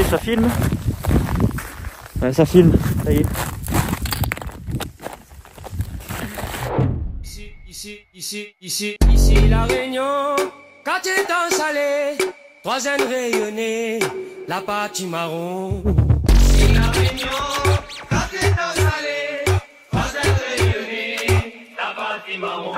ça filme? Ouais, ça filme, ça y est. Ici la Réunion, quand tu es dans salé, trois ailes rayonnées, la partie marron. Ici la Réunion, quand tu es dans salé, trois ailes rayonnées, la partie marron.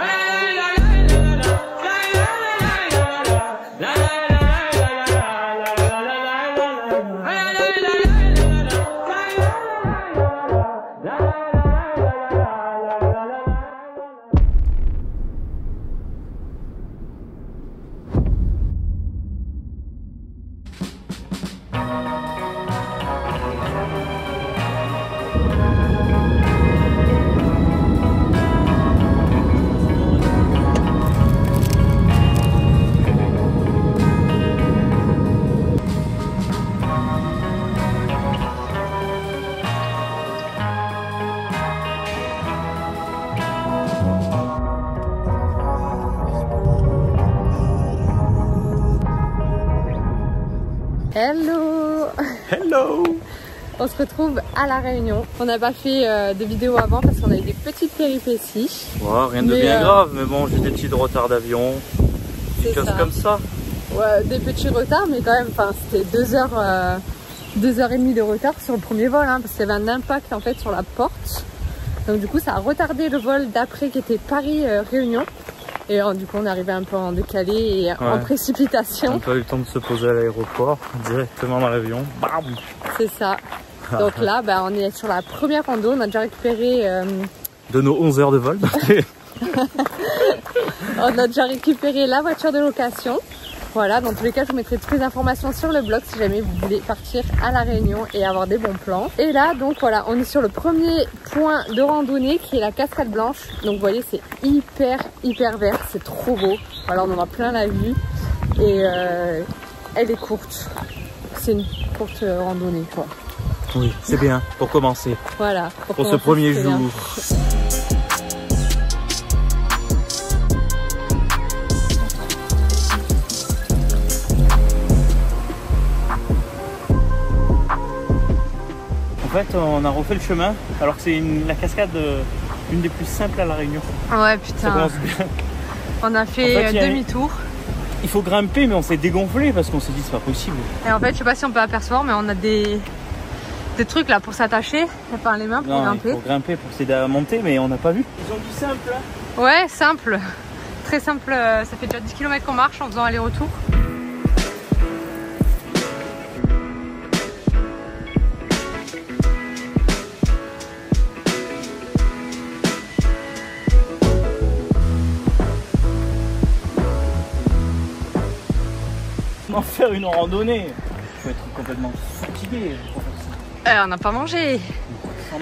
Hello! Hello! On se retrouve à La Réunion. On n'a pas fait de vidéo avant parce qu'on a eu des petites péripéties. Ouais, rien de bien grave, mais bon, j'ai des petits retards d'avion. Des choses comme ça. Ouais, des petits retards, mais quand même, c'était 2h30 de retard sur le premier vol, hein, parce qu'il y avait un impact en fait sur la porte. Donc du coup, ça a retardé le vol d'après qui était Paris-Réunion. Et du coup, on est arrivé un peu en décalé et en précipitation. On n'a pas eu le temps de se poser à l'aéroport, directement dans l'avion. Bam! C'est ça. Donc là, on est sur la première rando. On a déjà récupéré... De nos 11 heures de vol. On a déjà récupéré la voiture de location. Voilà, dans tous les cas, je vous mettrai toutes les informations sur le blog si jamais vous voulez partir à La Réunion et avoir des bons plans. Et là, donc voilà, on est sur le premier point de randonnée qui est la Cascade Blanche. Donc vous voyez, c'est hyper vert, c'est trop beau. Voilà, on en a plein la vue et elle est courte. C'est une courte randonnée, quoi. Oui, c'est bien pour commencer. Voilà. Pour ce premier jour. En fait, on a refait le chemin, alors que c'est la cascade une des plus simples à La Réunion. Ouais, putain. Ça commence bien. On a fait, demi-tour. Il faut grimper, mais on s'est dégonflé parce qu'on s'est dit c'est pas possible. Et en fait, je sais pas si on peut apercevoir, mais on a des trucs là pour s'attacher, enfin les mains pour grimper. Pour grimper, pour s'aider à monter, mais on n'a pas vu. Ils ont du simple. Hein. Ouais, simple. Très simple. Ça fait déjà 10 km qu'on marche en faisant aller-retour. Comment faire une randonnée? Il faut être complètement fatigué pour faire ça. On n'a pas mangé.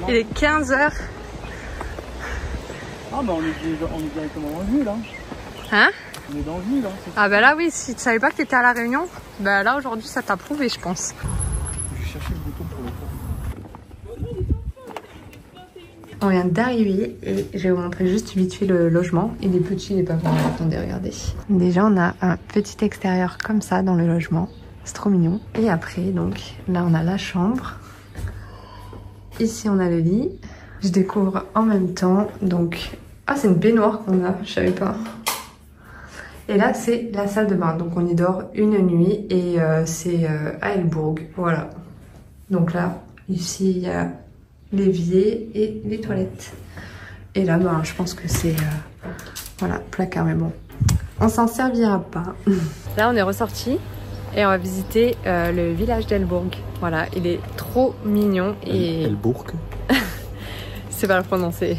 Il est 15 h. Ah bah on est directement dans le jus là. Hein? On est dans le jus là. Ah bah là oui, si tu savais pas que tu étais à La Réunion, bah là aujourd'hui ça t'a prouvé je pense. Je vais chercher le bouton pour le coup. On vient d'arriver et je vais vous montrer juste vite fait le logement. Il est petit, il est pas grand, attendez, regardez. Déjà on a un petit extérieur comme ça dans le logement. C'est trop mignon. Et après, donc, là on a la chambre. Ici on a le lit. Je découvre en même temps, donc... Ah, c'est une baignoire qu'on a, je savais pas. Et là c'est la salle de bain, donc on y dort une nuit et c'est à Elbourg, voilà. Donc là, ici il y a l'évier et les toilettes. Et là, je pense que c'est... voilà, placard, mais bon. On s'en servira pas. Là, on est ressorti et on va visiter le village d'Elbourg. Voilà, il est trop mignon et... Elbourg. C'est pas le prononcer.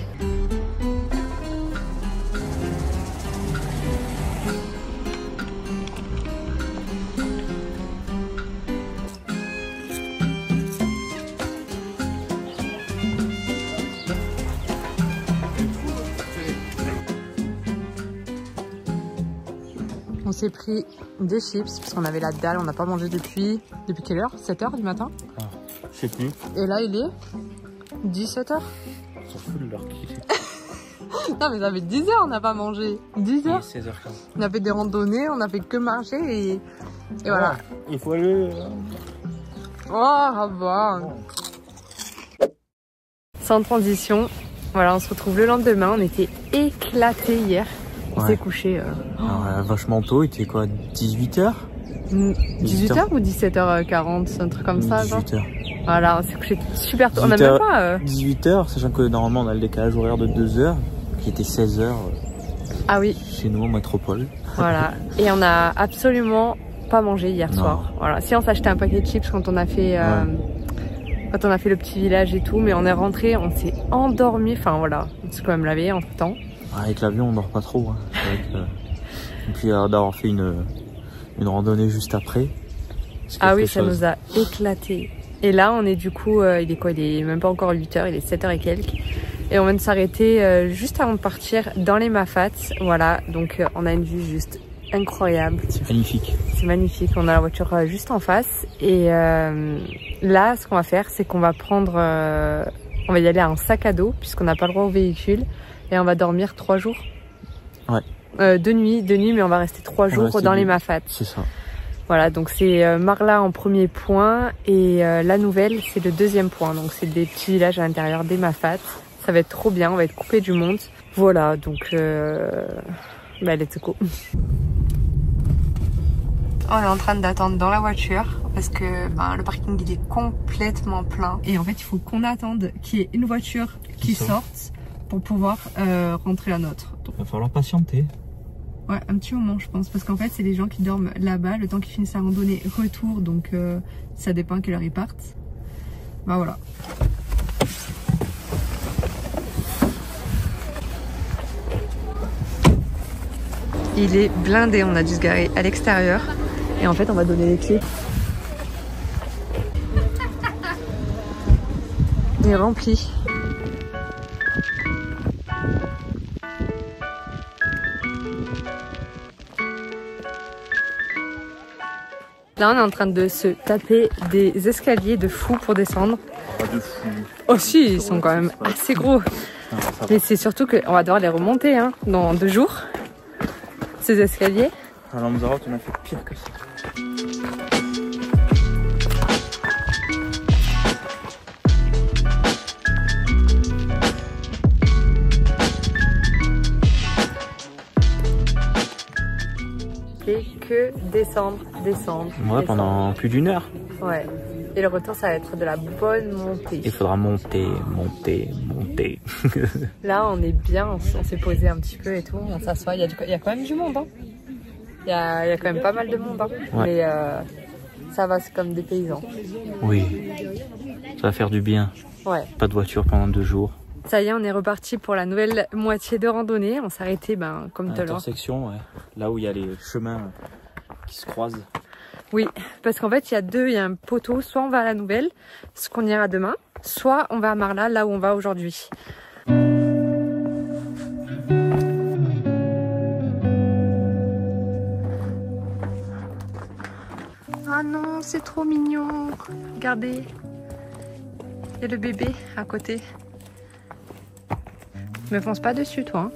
On s'est pris des chips parce qu'on avait la dalle, on n'a pas mangé depuis quelle heure? 7 h du matin? Ah, je sais plus. Et là il est 17 h. On s'en fout de l'heure qu'il est. Non mais ça fait 10 h on n'a pas mangé. 10 h. 16 h 15. On a fait des randonnées, on a fait que marcher et voilà. Il faut aller... Oh, bon. Sans transition, voilà, on se retrouve le lendemain. On était éclatés hier. On s'est couché. Vachement tôt, il était quoi, 18h 18h ou 17h40, un truc comme ça, genre. 18h. Voilà, on s'est couché super tôt. On a même pas. 18h, sachant que normalement on a le décalage horaire de 2 heures, qui était 16h. Ah oui. Chez nous en métropole. Voilà. Et on n'a absolument pas mangé hier soir. Voilà. Si on s'est acheté un paquet de chips quand on a fait. Quand on a fait le petit village et tout, mais on est rentré, on s'est endormi. Enfin voilà, on s'est quand même lavé entre temps. Avec l'avion, on dort pas trop. Hein. Et puis d'avoir fait une randonnée juste après. Ah oui, ça nous a éclaté. Et là, on est du coup, il est quoi? Il est même pas encore 8h, il est 7h et quelques. Et on vient de s'arrêter juste avant de partir dans les Mafats. Voilà, donc on a une vue juste incroyable. C'est magnifique. C'est magnifique, on a la voiture juste en face. Et là, ce qu'on va faire, c'est qu'on va prendre... on va y aller en sac à dos, puisqu'on n'a pas le droit au véhicule. Et on va dormir 3 jours. Ouais. 2 nuits, mais on va rester 3 jours dans les Mafats. C'est ça. Voilà, donc c'est Marla en premier point et la Nouvelle, c'est le deuxième point. Donc c'est des petits villages à l'intérieur des Mafats. Ça va être trop bien, on va être coupé du monde. Voilà, donc let's go. On est en train d'attendre dans la voiture parce que le parking il est complètement plein. Et en fait, il faut qu'on attende qu'il y ait une voiture qui sorte pour pouvoir rentrer la nôtre. Donc, il va falloir patienter. Ouais, un petit moment je pense, parce qu'en fait c'est les gens qui dorment là-bas, le temps qu'ils finissent la randonnée retour, donc ça dépend à quelle heure ils partent. Bah voilà. Il est blindé, on a dû se garer à l'extérieur et en fait on va donner les clés. Il est rempli. Là, on est en train de se taper des escaliers de fou pour descendre. Pas de fou. Oh si, ils sont quand même assez gros. Non, mais c'est surtout qu'on va devoir les remonter hein, dans 2 jours, ces escaliers. À Lanzarote, on a fait pire que ça. Que descendre. Ouais, pendant plus d'1 heure. Ouais. Et le retour, ça va être de la bonne montée. Il faudra monter. Là, on est bien, on s'est posé un petit peu et tout, on s'assoit. Il y a quand même du monde. Hein. Il y a quand même pas mal de monde. Hein. Ouais. Mais ça va, c'est comme des paysans. Oui, ça va faire du bien. Ouais. Pas de voiture pendant 2 jours. Ça y est, on est reparti pour la nouvelle moitié de randonnée. On s'est arrêté comme tout à l'heure. Intersection, ouais. Là où il y a les chemins qui se croisent. Oui, parce qu'en fait, il y a un poteau. Soit on va à la Nouvelle, ce qu'on ira demain, soit on va à Marla, là où on va aujourd'hui. Ah non, c'est trop mignon. Regardez, il y a le bébé à côté. Me fonce pas dessus, toi. Hein.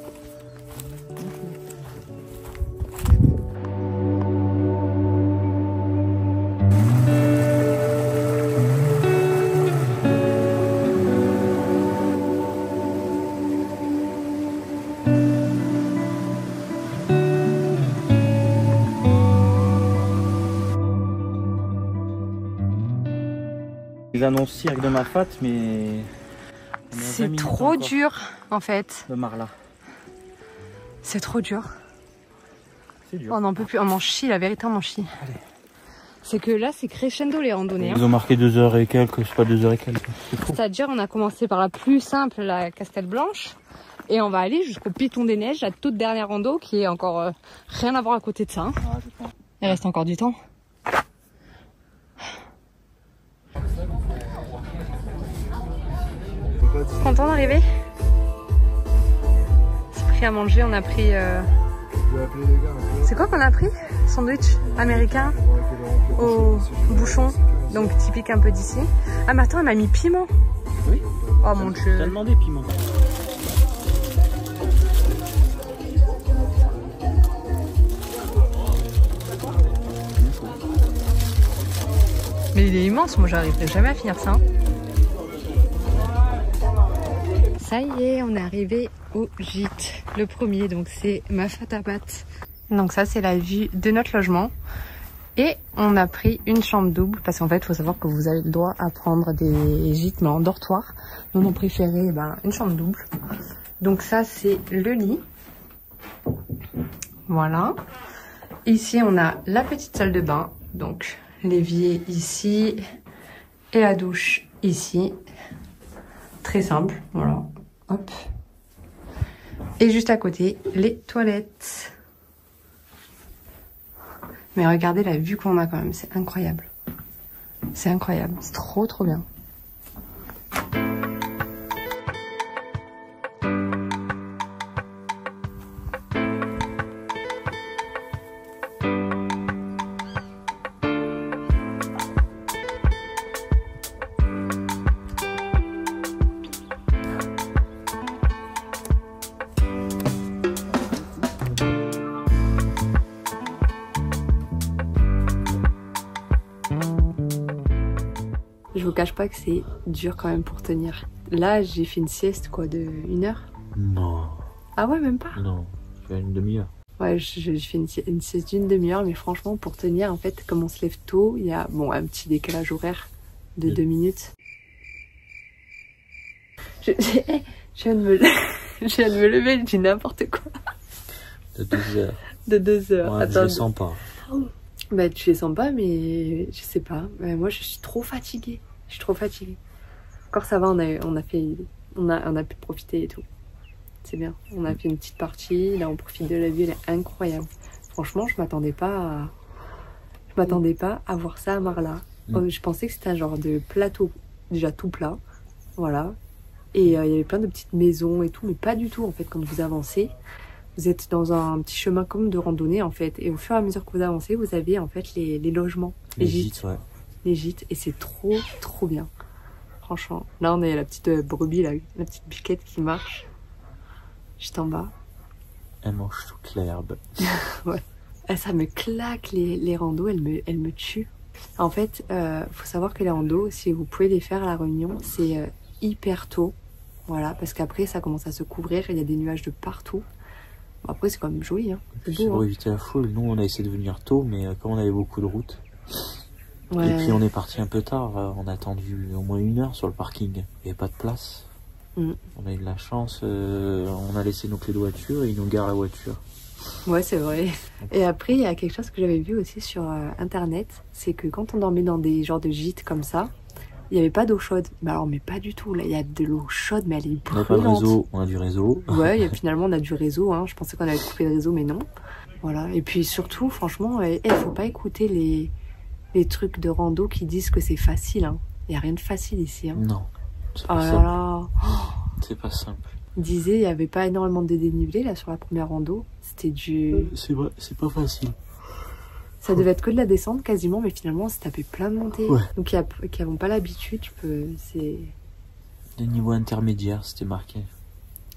Ils annoncent cirque de Mafat, mais c'est trop dur en fait. De Marla. C'est trop dur. C'est dur. On n'en peut plus, on m'en chie, la vérité on m'en chie. C'est que là c'est crescendo les randonnées. Ils ont marqué 2 heures et quelques, c'est pas 2 heures et quelques. C'est-à-dire on a commencé par la plus simple, la Cascade Blanche. Et on va aller jusqu'au Piton des Neiges, la toute dernière rando qui est encore rien à voir à côté de ça. Hein. Il reste encore du temps. Content d'arriver? C'est pris à manger, on a pris... C'est quoi qu'on a pris? Sandwich américain au bouchon, donc typique un peu d'ici. Ah mais attends, elle m'a mis piment. Oui. Oh mon dieu. T'as demandé piment. Mais il est immense, moi j'arriverai jamais à finir ça. Ça y est, on est arrivé au gîte. Le premier, donc c'est Mafatabat. Donc ça c'est la vue de notre logement. Et on a pris une chambre double parce qu'en fait il faut savoir que vous avez le droit à prendre des gîtes mais en dortoir. Nous on a préféré une chambre double. Donc ça c'est le lit. Voilà. Ici on a la petite salle de bain. Donc l'évier ici et la douche ici. Très simple, voilà. Hop. Et juste à côté les toilettes. Mais regardez la vue qu'on a quand même, c'est incroyable. C'est incroyable, c'est trop trop bien. Je vous cache pas que c'est dur quand même pour tenir. Là, j'ai fait une sieste quoi de 1 heure. Non. Ah ouais, même pas. Non, tu as une demi-heure. Ouais, j'ai fait une sieste d'une demi-heure, mais franchement, pour tenir, en fait, comme on se lève tôt, il y a un petit décalage horaire de 2 minutes. Je viens de me lever, je dis n'importe quoi. De 2 heures. De 2 heures. Ouais, je le sens pas. Bah, tu les sens pas, mais je sais pas. Moi, je suis trop fatiguée. Je suis trop fatiguée. Encore ça va, on a pu profiter et tout. C'est bien. On a fait une petite partie. Là, on profite de la vue. Elle est incroyable. Franchement, je m'attendais pas à voir ça à Marla. Je pensais que c'était un genre de plateau déjà tout plat. Voilà. Et il y avait plein de petites maisons et tout, mais pas du tout en fait. Quand vous avancez, vous êtes dans un petit chemin comme de randonnée en fait. Et au fur et à mesure que vous avancez, vous avez en fait les logements, les gîtes. Ouais. Les gîtes. Et c'est trop, trop bien. Franchement. Là, on a la petite brebis, là, la petite biquette qui marche. Juste en bas. Elle mange toute l'herbe. Ouais. Ça me claque les randos, elle me tue. En fait, faut savoir que les randos, si vous pouvez les faire à La Réunion, c'est hyper tôt. Voilà, parce qu'après, ça commence à se couvrir, il y a des nuages de partout. Bon, après, c'est quand même joli, hein. C'est pour éviter la foule. Nous, on a essayé de venir tôt, mais comme on avait beaucoup de routes. Ouais. Et puis, on est parti un peu tard. On a attendu au moins 1 heure sur le parking. Il n'y avait pas de place. On a eu de la chance. On a laissé nos clés de voiture et ils nous garent la voiture. Ouais, c'est vrai. Et après, il y a quelque chose que j'avais vu aussi sur Internet. C'est que quand on dormait dans des genres de gîtes comme ça, il n'y avait pas d'eau chaude. Bah alors, mais pas du tout. Là, il y a de l'eau chaude, mais elle est brûlante. On n'a pas de réseau, on a du réseau. Ouais, et finalement, on a du réseau. Hein. Je pensais qu'on avait coupé le réseau, mais non. Voilà. Et puis surtout, franchement, faut pas écouter les trucs de rando qui disent que c'est facile. Hein. Il n'y a rien de facile ici. Hein. Non. C'est pas simple. Là. C'est pas simple. Il disait, il n'y avait pas énormément de dénivelé là sur la première rando. C'était du... C'est vrai, c'est pas facile. Ça devait être que de la descente quasiment, mais finalement on s'est tapé plein de montées. Ouais. Donc qui n'avons pas l'habitude, c'est... Le niveau intermédiaire, c'était marqué.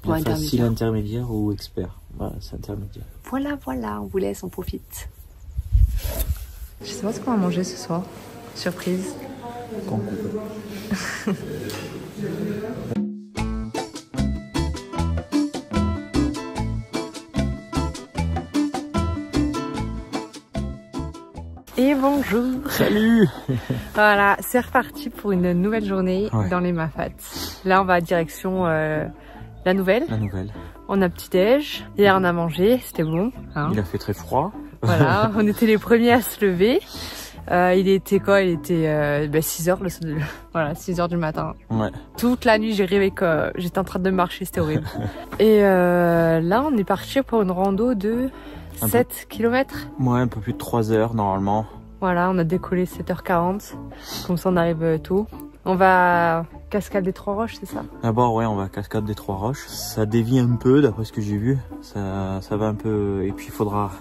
Ouais, facile, intermédiaire ou expert. Voilà, c'est intermédiaire. Voilà, on vous laisse, on profite. Je sais pas ce qu'on va manger ce soir. Surprise. Et bonjour. Salut. Voilà, c'est reparti pour une nouvelle journée dans les Mafats. Là, on va direction la Nouvelle. La Nouvelle. On a petit-déj. Hier, on a mangé, c'était bon. Hein. Il a fait très froid. Voilà, on était les premiers à se lever. Il était quoi? Il était 6h, voilà, 6h du matin. Ouais. Toute la nuit, j'ai rêvé que j'étais en train de marcher, c'était horrible. Et là, on est parti pour une rando de 7 km. Ouais, un peu plus de 3 heures normalement. Voilà, on a décollé 7h40. Comme ça, on arrive tôt. On va Cascade des Trois Roches, c'est ça? D'abord, ouais, on va Cascade des Trois Roches. Ça dévie un peu, d'après ce que j'ai vu. Ça va un peu... Et puis, il faudra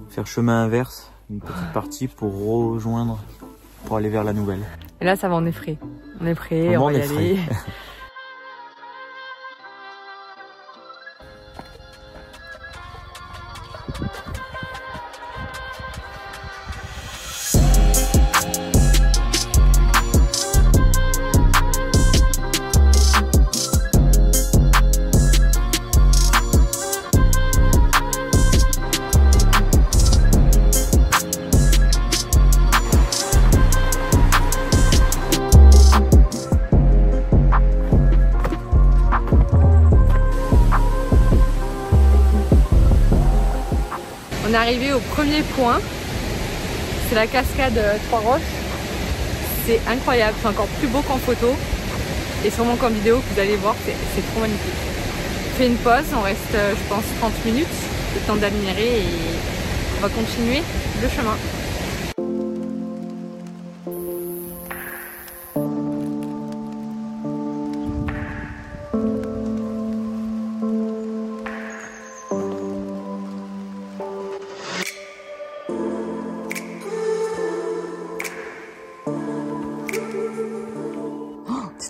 faire chemin inverse, une petite partie pour rejoindre, pour aller vers la Nouvelle. Et là, ça va, on est frais. On est prêt, on va y aller. est arrivé au premier point. C'est la cascade Trois Roches. C'est incroyable, c'est encore plus beau qu'en photo. Et sûrement qu'en vidéo, vous allez voir, c'est trop magnifique. On fait une pause, on reste je pense 30 minutes, le temps d'admirer et on va continuer le chemin.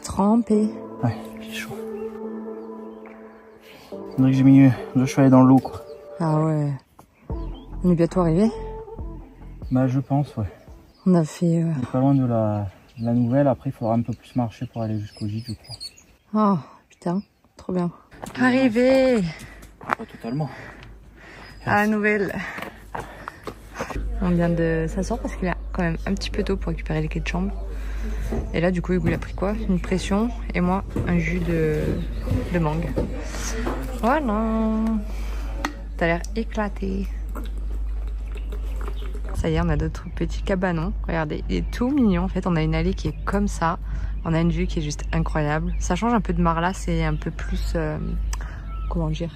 Trempé. Ouais, c'est chaud. On dirait que j'ai mis 2 chevaliers dans l'eau quoi. Ah ouais. On est bientôt arrivé. Bah je pense ouais. On a fait... On est pas loin de la nouvelle, après il faudra un peu plus marcher pour aller jusqu'au gîte je crois. Oh putain, trop bien. Arrivé. Pas totalement. À la nouvelle. On vient de s'asseoir parce qu'il est quand même un petit peu tôt pour récupérer les clés de chambre. Et là du coup Hugo il a pris quoi? Une pression et moi un jus de mangue. Voilà. T'as l'air éclaté. Ça y est, on a d'autres petits cabanons. Regardez, il est tout mignon en fait. On a une allée qui est comme ça. On a une vue qui est juste incroyable. Ça change un peu de Marla, c'est un peu plus... comment dire?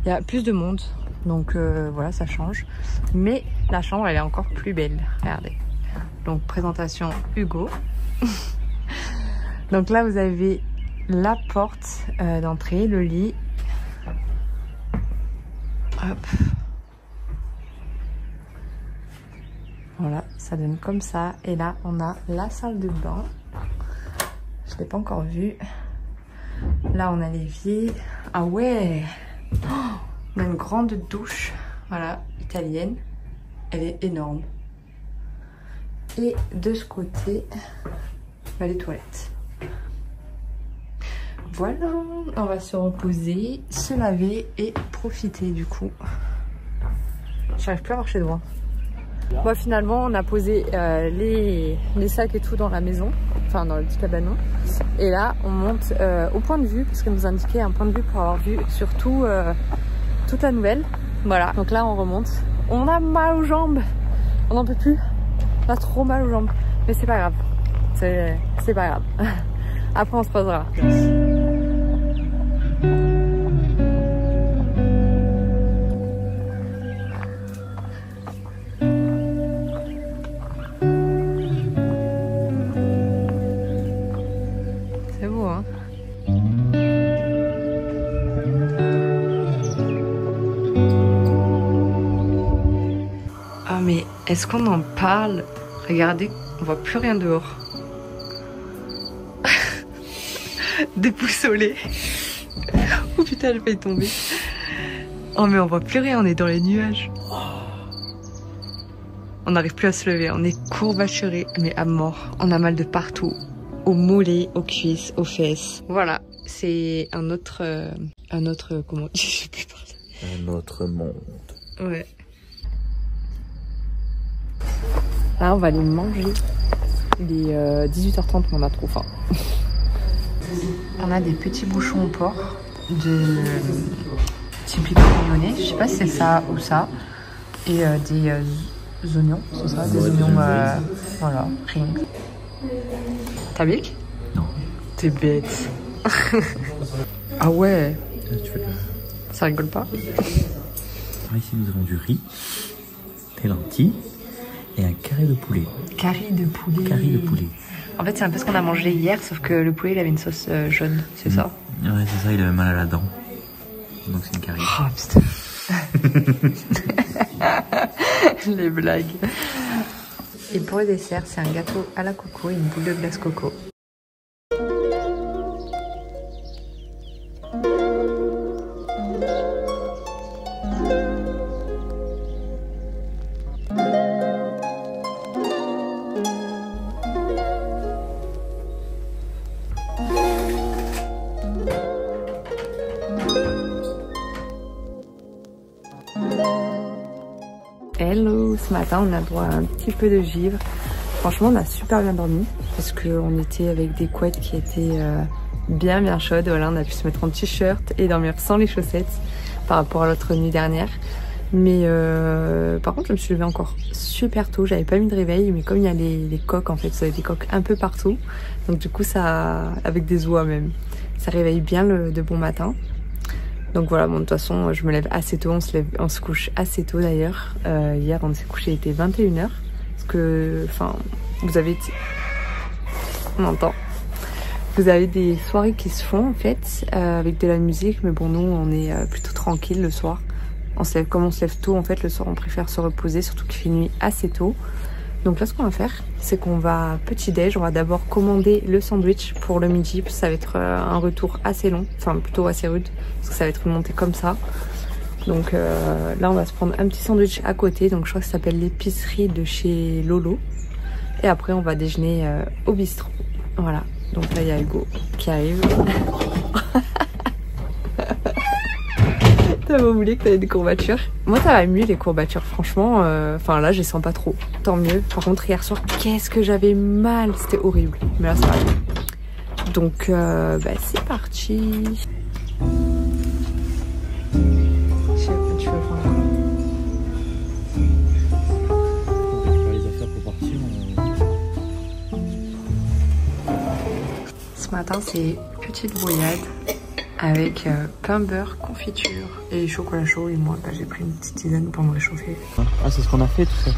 Il y a plus de monde. Donc voilà, ça change. Mais la chambre elle est encore plus belle. Regardez. Donc présentation Hugo. Donc là vous avez la porte d'entrée, le lit. Hop. Voilà, ça donne comme ça. Et là on a la salle de bain. Je ne l'ai pas encore vue. Là on a l'évier. Ah ouais, oh, on a une grande douche. Voilà, italienne. Elle est énorme. Et de ce côté, bah, les toilettes. Voilà, on va se reposer, se laver et profiter du coup. J'arrive plus à marcher droit. Moi finalement on a posé les sacs et tout dans la maison, enfin dans le petit cabanon. Et là on monte au point de vue, parce qu'elle nous indiquait un point de vue pour avoir vu surtout toute la nouvelle. Voilà, donc là on remonte. On a mal aux jambes, on n'en peut plus. On a trop mal aux jambes, mais c'est pas grave. C'est pas grave. Après on se posera. C'est beau hein. Ah mais est-ce qu'on en parle? Regardez, on voit plus rien dehors. Déboussolé. Oh putain, je vais tomber. Oh mais on voit plus rien, on est dans les nuages. On n'arrive plus à se lever, on est courbaturé, mais à mort. On a mal de partout. Aux mollets, aux cuisses, aux fesses. Voilà, c'est un autre comment je sais plus parler. Un autre monde. Ouais. Là, on va aller manger. Il est 18h30, mais on a trop faim. On a des petits bouchons au porc de type lyonnais. Je sais pas si c'est ça ou ça. Et des oignons, c'est ça? Des oignons, voilà, rings. T'as bic? Non. T'es bête. Ah ouais. Tu fais Ça rigole pas? Alors ici nous avons du riz, des lentilles et un carré de poulet. Carré de poulet. Carré de poulet. En fait c'est un peu ce qu'on a mangé hier, sauf que le poulet il avait une sauce jaune, c'est ça? Ouais c'est ça, il avait mal à la dent. Donc c'est une carré. Oh putain. Les blagues. Et pour le dessert, c'est un gâteau à la coco et une boule de glace coco. Hello, ce matin on a droit à un petit peu de givre. Franchement on a super bien dormi parce qu'on était avec des couettes qui étaient bien chaudes. Voilà, on a pu se mettre en t-shirt et dormir sans les chaussettes par rapport à l'autre nuit dernière. Mais par contre je me suis levée encore super tôt, j'avais pas mis de réveil, mais comme il y a les coques en fait, ça a des coques un peu partout, donc du coup ça, avec des oies même, ça réveille bien de bon matin. Donc voilà, bon de toute façon je me lève assez tôt, on se couche assez tôt d'ailleurs. Hier on s'est couché, il était 21h, parce que enfin vous avez, on entend, vous avez des soirées qui se font en fait avec de la musique, mais bon nous on est plutôt tranquille le soir. Comme on se lève tôt en fait le soir on préfère se reposer, surtout qu'il fait nuit assez tôt. Donc là ce qu'on va faire c'est qu'on va petit déj, on va d'abord commander le sandwich pour le midi, parce que ça va être un retour assez long, enfin plutôt assez rude, parce que ça va être une montée comme ça. Donc là on va se prendre un petit sandwich à côté, donc je crois que ça s'appelle l'épicerie de chez Lolo. Et après on va déjeuner au bistrot. Voilà, donc là il y a Hugo qui arrive. T'as pas voulu que t'avais des courbatures? Moi ça va mieux les courbatures franchement, enfin là je les sens pas trop, tant mieux. Par contre hier soir qu'est-ce que j'avais mal, c'était horrible, mais là ça va mieux. Donc bah, c'est parti. Tu veux prendre quoi? On récupère les affaires pour partir. Ce matin c'est petite brouillade avec pain, beurre, confiture et chocolat chaud. Et moi bah, j'ai pris une petite tisane pour me réchauffer. Ah c'est ce qu'on a fait tout ça.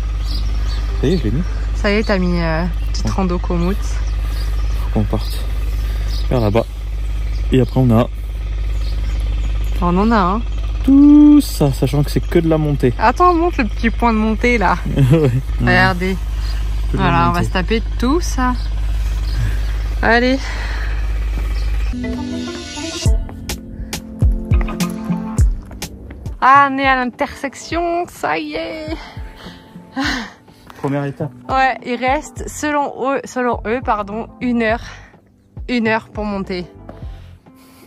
Ça y est je l'ai mis. Ça y est t'as mis petite rando Komoot. Faut qu'on parte vers là-bas. Et après on a... On en a un. Tout ça, sachant que c'est que de la montée. Attends, montre le petit point de montée là. Ouais. Regardez. Voilà, on va se taper tout ça. Allez. Ah, on est à l'intersection, ça y est. Première étape. Ouais, il reste, selon eux, pardon, 1 heure. 1 heure pour monter.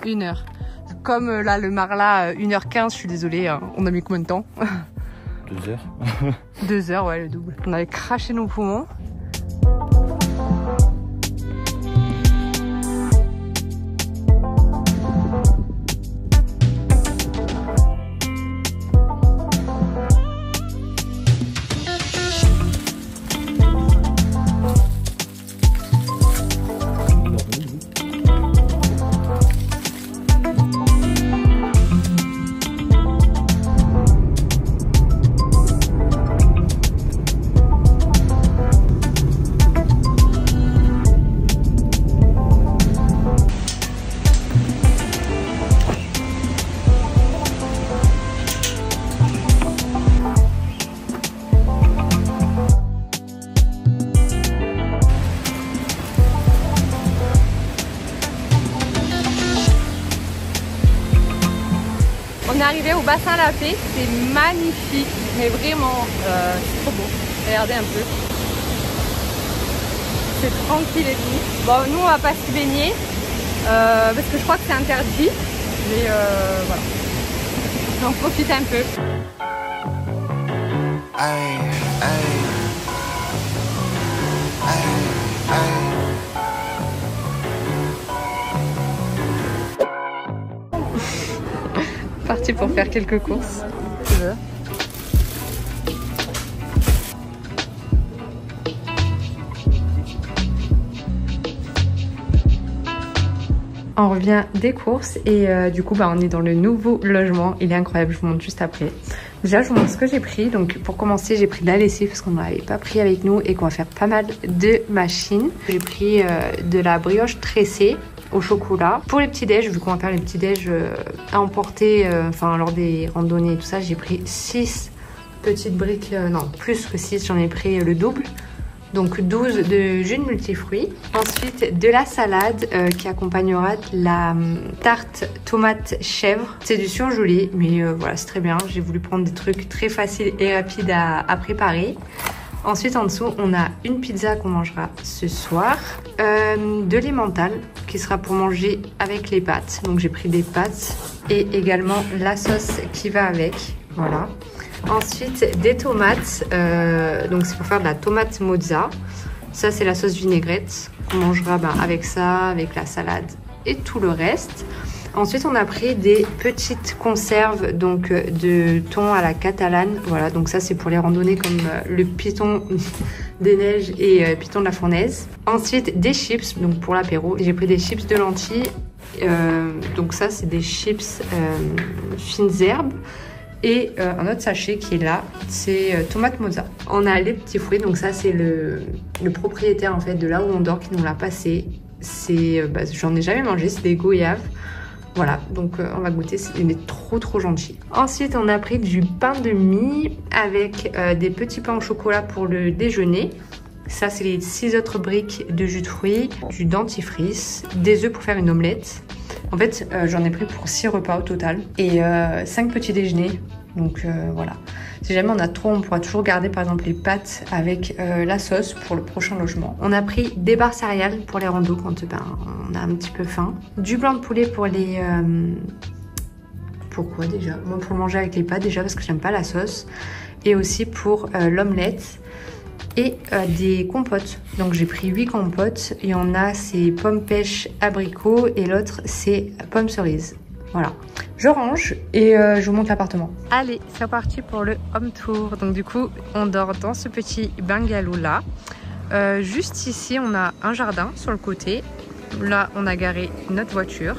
1 heure. Comme là, le Marla, 1h15, je suis désolée, hein. On a mis combien de temps? 2 heures. 2 heures, ouais, le double. On avait craché nos poumons. On est arrivé au bassin La Paix, c'est magnifique, mais vraiment, c'est trop beau. Regardez un peu. C'est tranquille et tout. Bon, nous on va pas s'y baigner, parce que je crois que c'est interdit, mais voilà. On profite un peu. Aïe, aïe. Aïe, aïe. Parti pour faire quelques courses. On revient des courses et du coup bah, on est dans le nouveau logement. Il est incroyable, je vous montre juste après. Déjà je vous montre ce que j'ai pris. Donc pour commencer j'ai pris de la lessive parce qu'on ne l'avait pas pris avec nous et qu'on va faire pas mal de machines. J'ai pris de la brioche tressée au chocolat. Pour les petits déj, vu qu'on va faire les petits déj à emporter, enfin lors des randonnées et tout ça, j'ai pris 6 petites briques, non plus que 6, j'en ai pris le double. Donc 12 de jus de multifruits. Ensuite de la salade qui accompagnera de la tarte tomate chèvre. C'est du surgelé, mais voilà c'est très bien. J'ai voulu prendre des trucs très faciles et rapides à préparer. Ensuite en dessous on a une pizza qu'on mangera ce soir, de l'emmental qui sera pour manger avec les pâtes, donc j'ai pris des pâtes et également la sauce qui va avec, voilà. Ensuite des tomates, donc c'est pour faire de la tomate mozza, ça c'est la sauce vinaigrette, on mangera avec ça, avec la salade et tout le reste. Ensuite, on a pris des petites conserves donc de thon à la catalane. Voilà, donc ça c'est pour les randonnées comme le piton des neiges et piton de la fournaise. Ensuite, des chips, donc pour l'apéro. J'ai pris des chips de lentilles. Donc ça c'est des chips fines herbes. Et un autre sachet qui est là, c'est tomate mozza. On a les petits fruits, donc ça c'est le propriétaire en fait de là où on dort qui nous l'a passé. C'est, j'en ai jamais mangé, c'est des goyaves. Voilà, donc on va goûter, il est trop gentil. Ensuite, on a pris du pain de mie avec des petits pains au chocolat pour le déjeuner. Ça, c'est les 6 autres briques de jus de fruits, du dentifrice, des œufs pour faire une omelette. En fait, j'en ai pris pour 6 repas au total et 5 petits déjeuners. Donc voilà. Si jamais on a trop, on pourra toujours garder par exemple les pâtes avec la sauce pour le prochain logement. On a pris des barres céréales pour les randos quand on a un petit peu faim. Du blanc de poulet pour les... Pourquoi déjà? Moi pour le manger avec les pâtes déjà parce que j'aime pas la sauce. Et aussi pour l'omelette. Et des compotes. Donc j'ai pris 8 compotes. Il y en a c'est pommes pêche abricot et l'autre c'est pomme cerise. Voilà. Je range et je vous montre l'appartement. Allez, c'est parti pour le home tour. Donc du coup, on dort dans ce petit bungalow là. Juste ici, on a un jardin sur le côté. Là, on a garé notre voiture.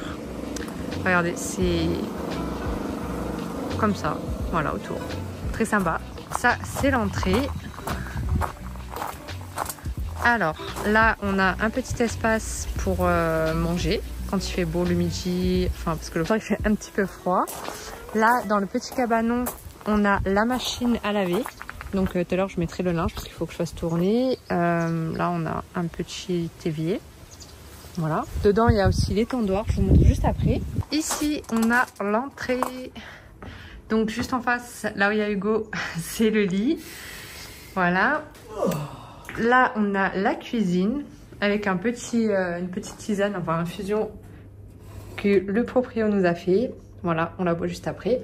Regardez, c'est comme ça. Voilà, autour. Très sympa. Ça, c'est l'entrée. Alors, là, on a un petit espace pour manger. Quand il fait beau le midi, enfin parce que le soir il fait un petit peu froid. Là dans le petit cabanon on a la machine à laver. Donc tout à l'heure je mettrai le linge parce qu'il faut que je fasse tourner. Là on a un petit évier. Voilà. Dedans il y a aussi l'étendoir, je vous montre juste après. Ici on a l'entrée. Donc juste en face, là où il y a Hugo, c'est le lit. Voilà. Là on a la cuisine. Avec une petite tisane, enfin infusion que le proprio nous a fait. Voilà, on la boit juste après.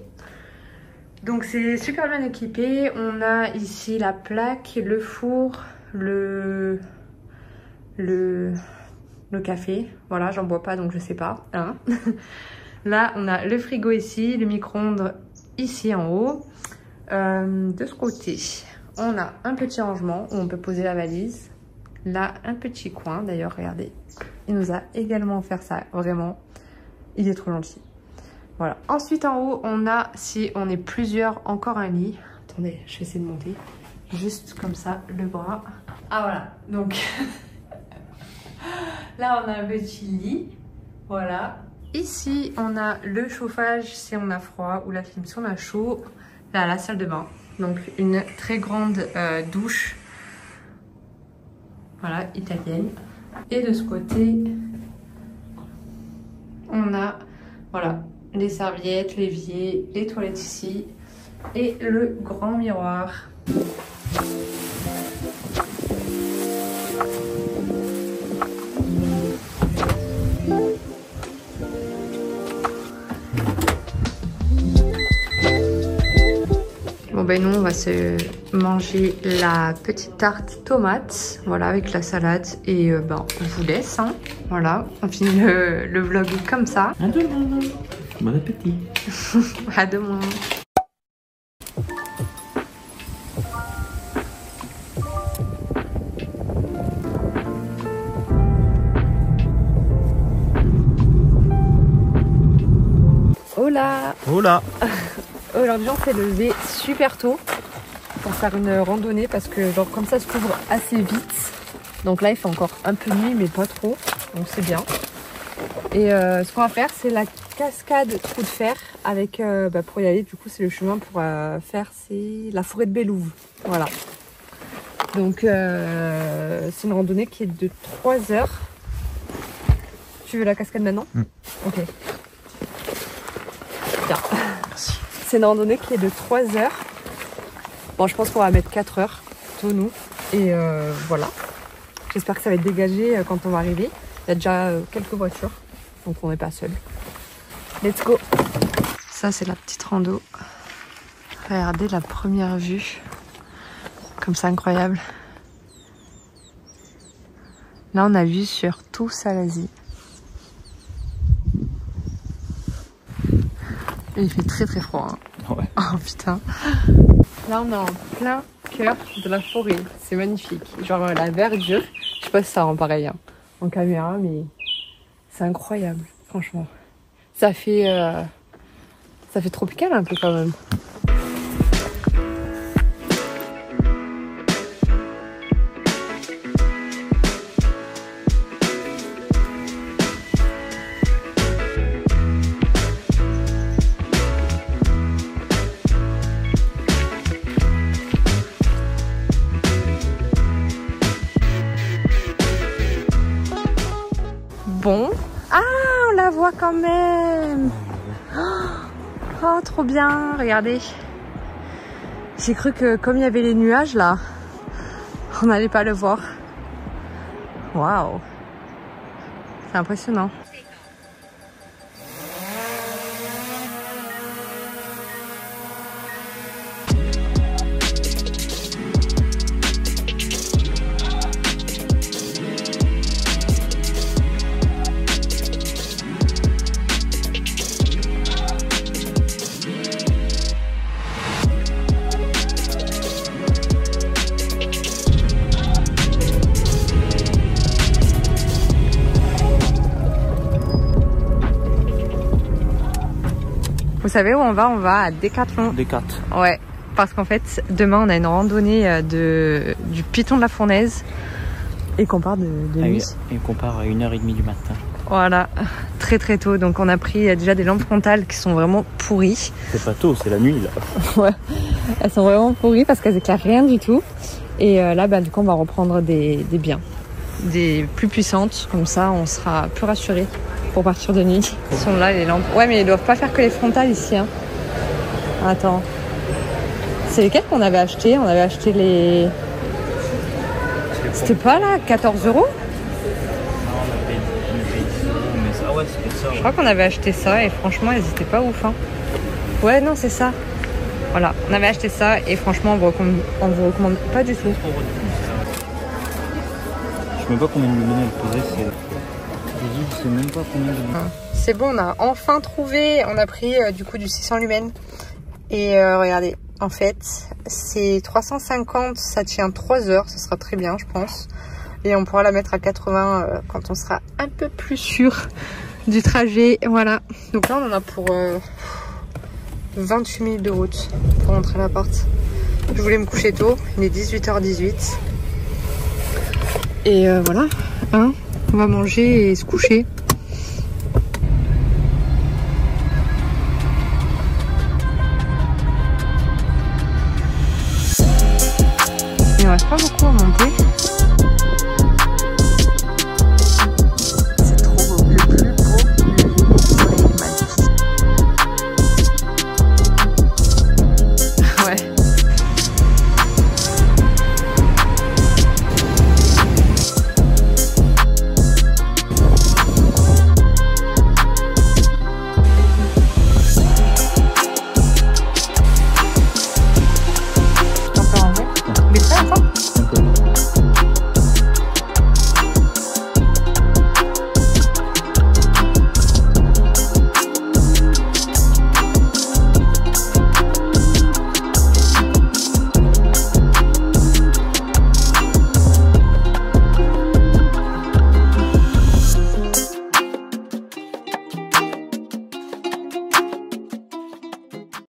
Donc c'est super bien équipé. On a ici la plaque, le four, le café. Voilà, j'en bois pas donc je sais pas. Hein. Là, on a le frigo ici, le micro-ondes ici en haut. De ce côté, on a un petit rangement où on peut poser la valise. Là, un petit coin. D'ailleurs, regardez, il nous a également offert ça. Vraiment, il est trop gentil. Voilà. Ensuite, en haut, on a, si on est plusieurs, encore un lit. Attendez, je vais essayer de monter. Juste comme ça, le bras. Ah, voilà. Donc, là, on a un petit lit. Voilà. Ici, on a le chauffage si on a froid ou la clim si on a chaud. Là, la salle de bain. Donc, une très grande douche. Voilà, italienne. Et de ce côté, on a voilà, les serviettes, l'évier, les toilettes ici et le grand miroir. Bon ben nous on va se manger la petite tarte tomate, voilà, avec la salade et on vous laisse, hein. Voilà, on finit le vlog comme ça. À demain. Bon appétit. À demain. Hola. Hola. Aujourd'hui on s'est levé super tôt pour faire une randonnée parce que genre comme ça se couvre assez vite. Donc là il fait encore un peu nuit mais pas trop, donc c'est bien. Et ce qu'on va faire c'est la cascade trou de fer avec pour y aller du coup c'est le chemin pour faire c'est la forêt de Bellouve. Voilà. Donc c'est une randonnée qui est de 3 heures. Tu veux la cascade maintenant? Ok. Bien. Merci. C'est une randonnée qui est de 3 heures. Bon, je pense qu'on va mettre 4 heures, plutôt nous. Et voilà. J'espère que ça va être dégagé quand on va arriver. Il y a déjà quelques voitures, donc on n'est pas seul. Let's go. Ça, c'est la petite rando. Regardez la première vue. Comme ça, incroyable. Là, on a vu sur tout Salazie. Il fait très très froid. Hein. Ouais. Oh putain. Là on est en plein cœur de la forêt. C'est magnifique. Genre la verdure. Je sais pas si ça rend pareil hein, en caméra, mais c'est incroyable. Franchement. Ça fait tropical un peu quand même. Bon. Ah, on la voit quand même. Oh, trop bien. Regardez. J'ai cru que comme il y avait les nuages là, on n'allait pas le voir. Waouh. C'est impressionnant. Vous savez où on va? On va à Décathlon. Décathlon. Ouais, parce qu'en fait, demain, on a une randonnée du Piton de la Fournaise et qu'on part de nuit. Et qu'on part à 1h30 du matin. Voilà, très très tôt. Donc on a pris déjà des lampes frontales qui sont vraiment pourries. C'est pas tôt, c'est la nuit là. Ouais, elles sont vraiment pourries parce qu'elles éclairent rien du tout. Et là, bah, du coup, on va reprendre des biens, des plus puissantes. Comme ça, on sera plus rassurés pour partir de nuit. Ils sont là, les lampes. Ouais, mais ils doivent pas faire que les frontales ici. Hein. Attends. C'est lesquelles qu'on avait acheté? On avait acheté les... C'était pas là, 14 €? Je crois qu'on avait acheté ça et franchement, elles étaient pas ouf. Hein. Ouais, non, c'est ça. Voilà, on avait acheté ça et franchement, on vous recommande pas du tout. Je sais même pas combien de lumières elle faisait. Je sais même pas combien de lumières. C'est bon, on a enfin trouvé. On a pris du coup du 600 lumens. Et regardez, en fait, c'est 350, ça tient 3 heures. Ça sera très bien, je pense. Et on pourra la mettre à 80 quand on sera un peu plus sûr du trajet. Voilà. Donc là, on en a pour 28 minutes de route pour rentrer à l'appart. Je voulais me coucher tôt. Il est 18h18. Et voilà. Hein, on va manger et se coucher. Il ne reste pas beaucoup à monter.